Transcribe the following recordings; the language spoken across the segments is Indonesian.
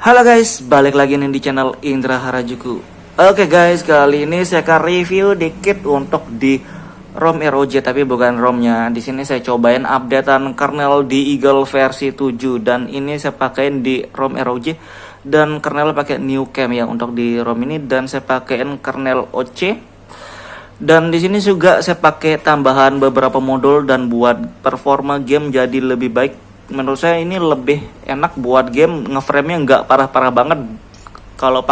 Halo guys, balik lagi nih di channel Indra Harajuku. Oke guys, kali ini saya akan review dikit untuk di ROM ROG, tapi bukan ROM-nya. Di sini saya cobain updatean kernel di Eagle versi 7 dan ini saya pakein di ROM ROG dan kernel pakai New Cam ya untuk di ROM ini, dan saya pakein kernel OC. Dan di sini juga saya pakai tambahan beberapa modul dan buat performa game jadi lebih baik. Menurut saya ini lebih enak buat game, ngeframe-nya nggak parah-parah banget. Kalau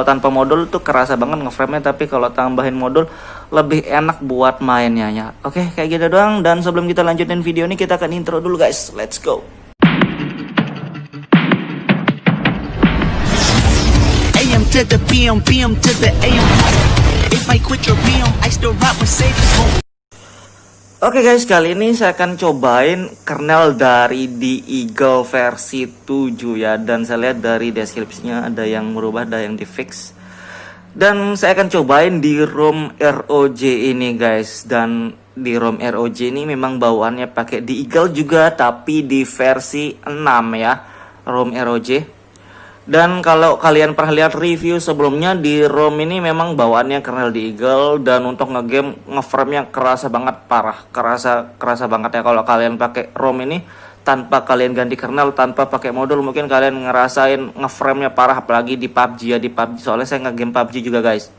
tanpa modul tuh kerasa banget ngeframe-nya, tapi kalau tambahin modul lebih enak buat mainnya ya. Oke, kayak gitu doang. Dan sebelum kita lanjutin video ini, kita akan intro dulu guys. Let's go. AM to the PM, PM to the AM. If I quit your PM, I still rock with Sage's home. Oke guys, kali ini saya akan cobain kernel dari di Eagle versi 7 ya. Dan saya lihat dari deskripsinya ada yang merubah, ada yang di fix. Dan saya akan cobain di ROM ROG ini guys. Dan di ROM ROG ini memang bawaannya pakai di Eagle juga, tapi di versi 6 ya, ROM ROG. Dan kalau kalian pernah lihat review sebelumnya, di ROM ini memang bawaannya kernel di Eagle, dan untuk ngegame ngeframe-nya kerasa banget, parah, kerasa banget ya. Kalau kalian pakai ROM ini tanpa kalian ganti kernel, tanpa pakai modul, mungkin kalian ngerasain ngeframe-nya parah, apalagi di PUBG ya, di PUBG. Soalnya saya ngegame PUBG juga guys.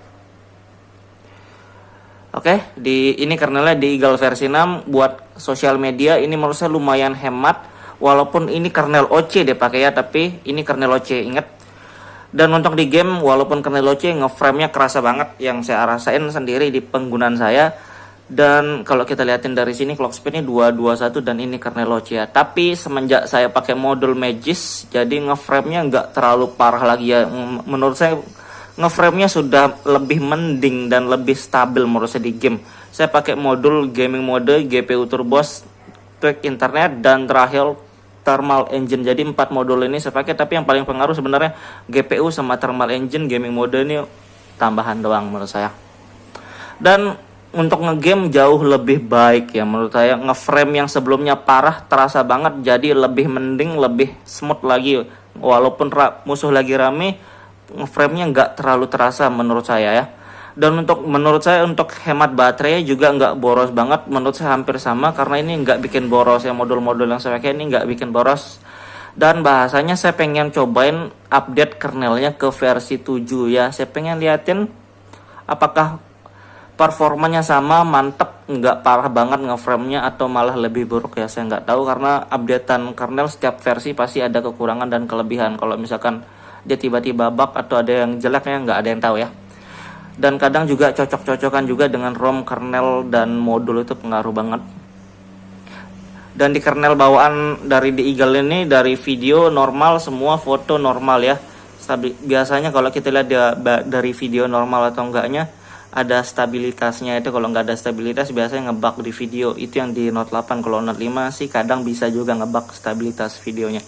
Oke, ini kernelnya di Eagle versi 6. Buat sosial media ini menurut saya lumayan hemat. Walaupun ini kernel OC dia pakai ya, tapi ini kernel OC, inget. Dan untuk di game, walaupun kernel OC, ngeframe-nya kerasa banget, yang saya rasain sendiri di penggunaan saya. Dan kalau kita lihatin dari sini, clock speed-nya 221 dan ini kernel OC ya. Tapi semenjak saya pakai modul Magis, jadi ngeframe-nya nggak terlalu parah lagi ya. Menurut saya ngeframe-nya sudah lebih mending dan lebih stabil menurut saya di game. Saya pakai modul gaming mode, GPU turbos, tweak internet, dan terakhir thermal engine. Jadi 4 modul ini saya pakai, tapi yang paling pengaruh sebenarnya GPU sama thermal engine. Gaming mode ini tambahan doang menurut saya. Dan untuk ngegame jauh lebih baik ya menurut saya. Ngeframe yang sebelumnya parah terasa banget, jadi lebih mending, lebih smooth lagi. Walaupun musuh lagi rame, ngeframe-nya nggak terlalu terasa menurut saya ya. Dan menurut saya untuk hemat baterai juga nggak boros banget. Menurut saya hampir sama, karena ini nggak bikin boros ya. Modul-modul yang saya pakai ini nggak bikin boros. Dan bahasanya saya pengen cobain update kernelnya ke versi 7 ya. Saya pengen liatin apakah performanya sama, mantep, nggak parah banget ngeframe-nya, atau malah lebih buruk ya. Saya nggak tahu, karena updatean kernel setiap versi pasti ada kekurangan dan kelebihan. Kalau misalkan dia tiba-tiba bug atau ada yang jeleknya, nggak ada yang tahu ya. Dan kadang juga cocok-cocokan juga dengan ROM, kernel, dan modul itu pengaruh banget. Dan di kernel bawaan dari di Eagle ini, dari video normal semua, foto normal ya. Biasanya kalau kita lihat dari video normal atau enggaknya, ada stabilitasnya. Itu kalau nggak ada stabilitas biasanya ngebug di video. Itu yang di Note 8. Kalau Note 5 sih kadang bisa juga ngebug stabilitas videonya.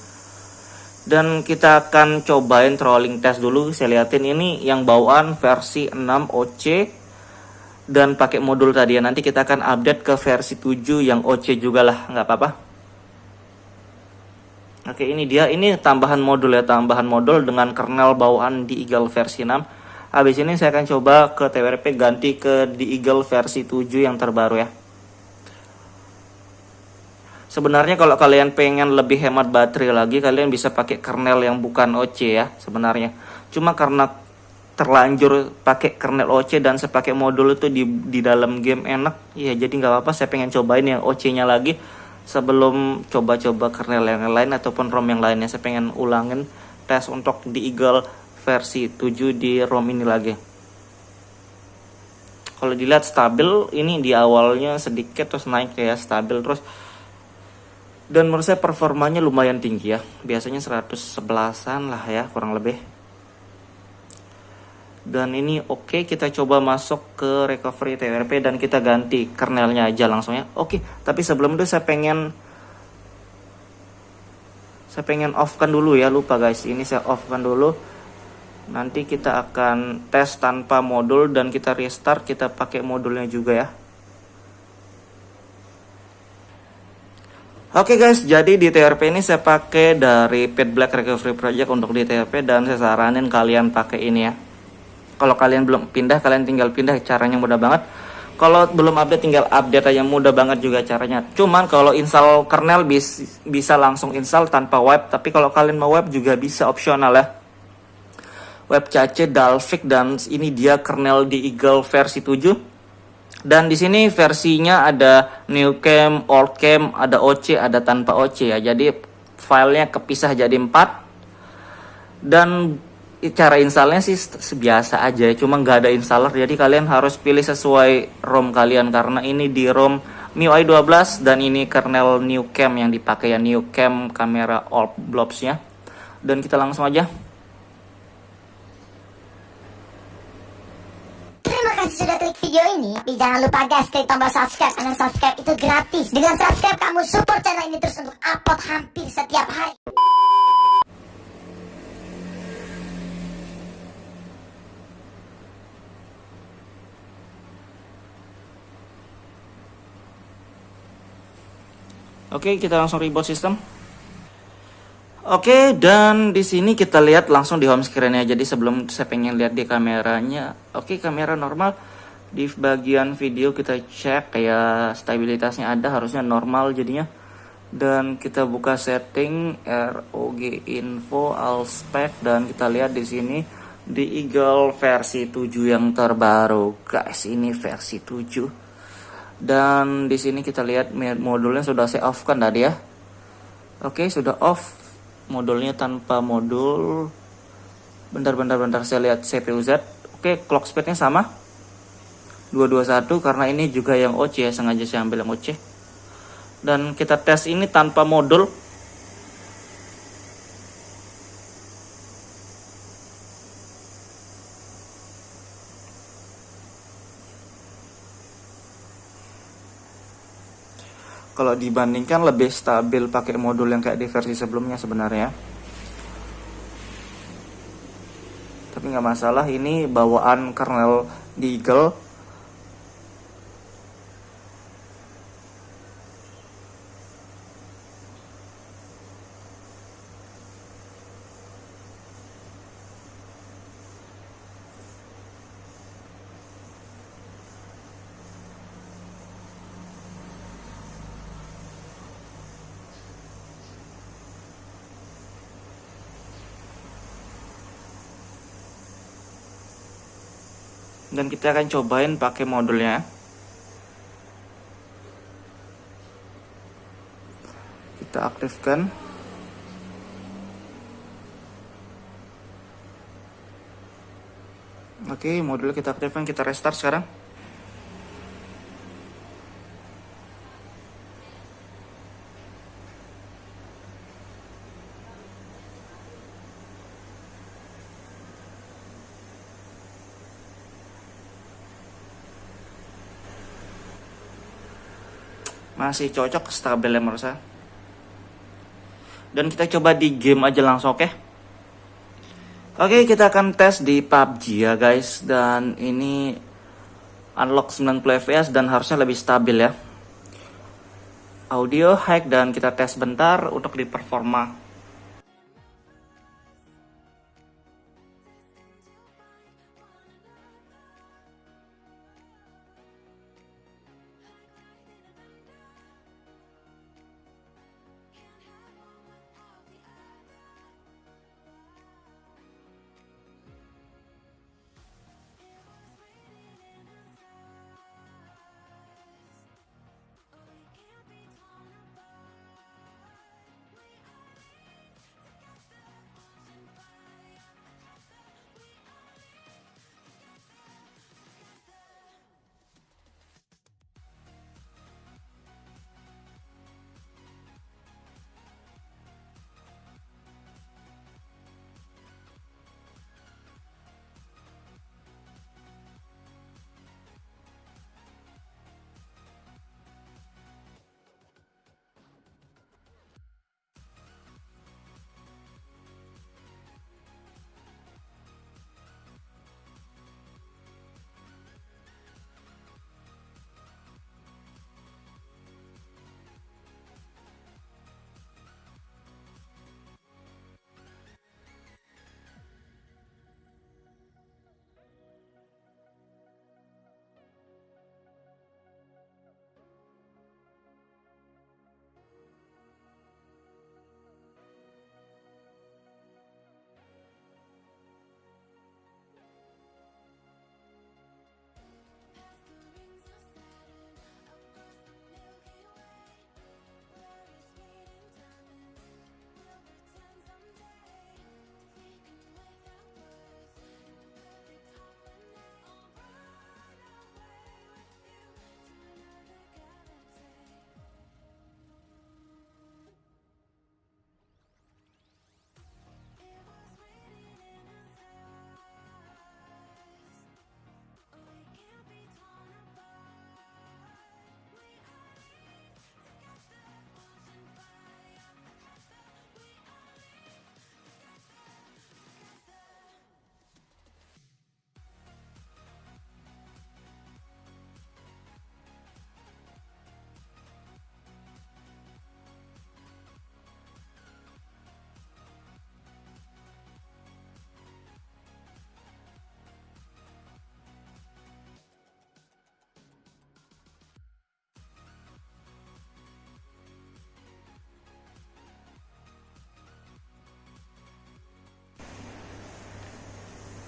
Dan kita akan cobain trolling test dulu. Saya liatin ini yang bawaan versi 6 OC dan pakai modul tadi ya. Nanti kita akan update ke versi 7 yang OC juga lah, nggak apa-apa. Oke, ini dia, ini tambahan modul ya, tambahan modul dengan kernel bawaan di Eagle versi 6. Habis ini saya akan coba ke TWRP ganti ke di Eagle versi 7 yang terbaru ya. Sebenarnya kalau kalian pengen lebih hemat baterai lagi, kalian bisa pakai kernel yang bukan OC ya sebenarnya. Cuma karena terlanjur pakai kernel OC dan saya pakai modul itu di dalam game enak ya, jadi nggak apa-apa. Saya pengen cobain yang OC-nya lagi sebelum coba-coba kernel yang lain ataupun ROM yang lainnya. Saya pengen ulangin tes untuk di Eagle versi 7 di ROM ini lagi. Kalau dilihat stabil, ini di awalnya sedikit terus naik ya, stabil terus. Dan menurut saya performanya lumayan tinggi ya. Biasanya 111an lah ya, kurang lebih. Dan ini oke, kita coba masuk ke recovery TWRP dan kita ganti kernelnya aja langsung ya. Oke, tapi sebelum itu saya pengen off-kan dulu ya. Lupa guys, ini saya off-kan dulu. Nanti kita akan tes tanpa modul dan kita restart, kita pakai modulnya juga ya. Oke guys, jadi di TRP ini saya pakai dari Pet Black Recovery Project untuk di TRP, dan saya saranin kalian pakai ini ya. Kalau kalian belum pindah, kalian tinggal pindah, caranya mudah banget. Kalau belum update, tinggal update aja, mudah banget juga caranya. Cuman kalau install kernel bisa langsung install tanpa wipe, tapi kalau kalian mau wipe juga bisa, opsional ya. Wipe cache, Dalvik, dan ini dia kernel di Eagle versi 7. Dan di sini versinya ada new cam, old cam, ada OC, ada tanpa OC ya. Jadi filenya kepisah jadi 4. Dan cara installnya sih biasa aja, cuma nggak ada installer. Jadi kalian harus pilih sesuai ROM kalian, karena ini di ROM MIUI 12 dan ini kernel new cam yang dipakai ya, new cam kamera all blobs-nya. Dan kita langsung aja. Sudah klik video ini, tapi jangan lupa guys, klik tombol subscribe, karena subscribe itu gratis. Dengan subscribe kamu support channel ini terus untuk upload hampir setiap hari. Oke, kita langsung reboot sistem. Oke, dan di sini kita lihat langsung di home screen-nya. Jadi sebelum saya pengen lihat di kameranya. Oke, kamera normal. Di bagian video kita cek kayak stabilitasnya ada, harusnya normal jadinya. Dan kita buka setting ROG info all spec, dan kita lihat di sini di Eagle versi 7 yang terbaru. Guys, ini versi 7. Dan di sini kita lihat modulnya sudah saya off kan tadi ya. Oke, sudah off. Modulnya tanpa modul. Bentar, saya lihat CPU Z. Oke, clock speednya sama 221, karena ini juga yang OC ya, sengaja saya ambil yang OC. Dan kita tes ini tanpa modul. Kalau dibandingkan lebih stabil pakai modul yang kayak di versi sebelumnya sebenarnya. Tapi nggak masalah, ini bawaan kernel di Eagle. Dan kita akan cobain pakai modulnya. Kita aktifkan. Oke, modul kita aktifkan, kita restart sekarang. Masih cocok, stabil ya menurut saya. Dan kita coba di game aja langsung, oke? Oke, kita akan tes di PUBG ya guys. Dan ini unlock 90 fps dan harusnya lebih stabil ya. Audio high, dan kita tes bentar untuk di performa.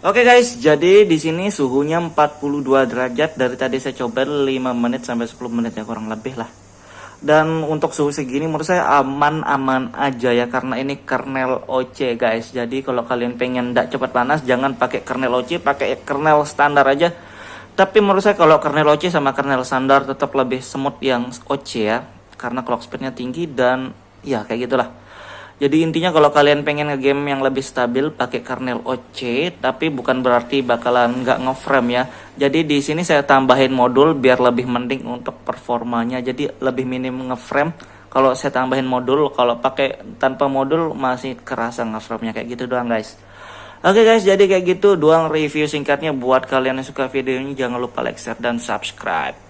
Oke guys, jadi di sini suhunya 42 derajat. Dari tadi saya coba 5 menit sampai 10 menit ya, kurang lebih lah. Dan untuk suhu segini menurut saya aman-aman aja ya, karena ini kernel OC guys. Jadi kalau kalian pengen tidak cepat panas, jangan pakai kernel OC, pakai kernel standar aja. Tapi menurut saya kalau kernel OC sama kernel standar tetap lebih smooth yang OC ya, karena clock speednya tinggi dan ya kayak gitulah. Jadi intinya kalau kalian pengen ngegame yang lebih stabil pakai kernel OC, tapi bukan berarti bakalan nggak ngeframe ya. Jadi di sini saya tambahin modul biar lebih mending untuk performanya. Jadi lebih minim ngeframe kalau saya tambahin modul. Kalau pakai tanpa modul masih kerasa ngeframe-nya kayak gitu doang guys. Oke guys, jadi kayak gitu doang review singkatnya. Buat kalian yang suka video ini jangan lupa like, share, dan subscribe.